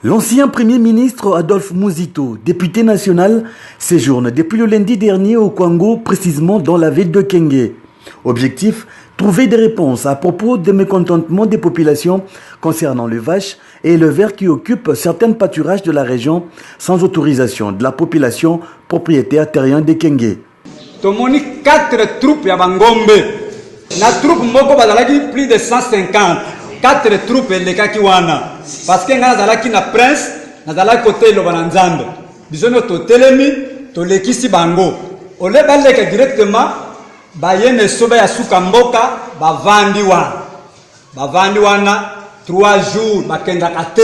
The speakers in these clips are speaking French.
L'ancien Premier ministre Adolphe Muzito, député national, séjourne depuis le lundi dernier au Congo, précisément dans la ville de Kenge. Objectif, trouver des réponses à propos des mécontentements des populations concernant les vaches et le ver qui occupent certains pâturages de la région sans autorisation de la population propriétaire terrien de Kenge. Tomoni 4 troupes à Bangombe. La troupe moko bazalaki plus de 150. 4 troupes les Kakiwana. Parce que nazalaki na prince, nazalaki côté lo bananzambe. Bisono to telemi, to lekisi bango. Ole baleka directement bayene soba ya suka mboka bavandi wana. Bavandi wana 3 jours bakenda kate.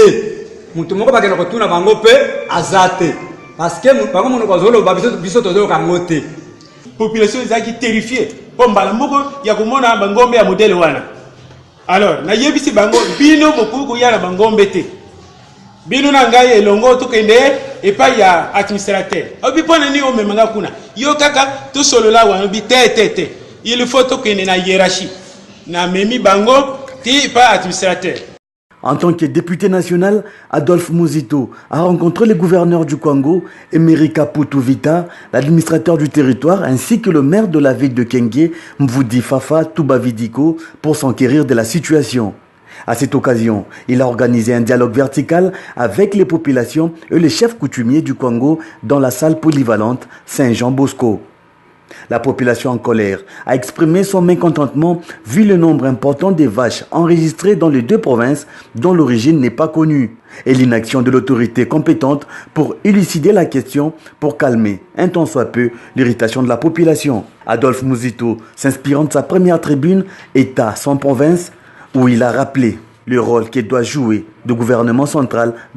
Mutu moko bakenda kotuna bango pe azate. Parce que bango mono bazolo biso to zo kangote. Population ezaki terrifiée. Pombala moko ya komona bangombe ya modèle wana. Alors, na yebisi bango bino mokuku ya na bangombe te. Bino na ngai elongo to kende et pas ya administrateur. Obi pona ni o memanga kuna. Yo kaka to solo la wana bi te. Il faut to kende na hiérarchie. Na memi bango ti pas administrateur. En tant que député national, Adolphe Muzito a rencontré le gouverneur du Congo, Emery Kaputu Vita, l'administrateur du territoire, ainsi que le maire de la ville de Kenge, Mvudi Fafa Toubavidiko, pour s'enquérir de la situation. À cette occasion, il a organisé un dialogue vertical avec les populations et les chefs coutumiers du Congo dans la salle polyvalente Saint-Jean-Bosco. La population en colère a exprimé son mécontentement vu le nombre important de vaches enregistrées dans les 2 provinces dont l'origine n'est pas connue et l'inaction de l'autorité compétente pour élucider la question pour calmer un tant soit peu l'irritation de la population. Adolphe Muzito, s'inspirant de sa première tribune État sans province, où il a rappelé le rôle qu'il doit jouer du gouvernement central dans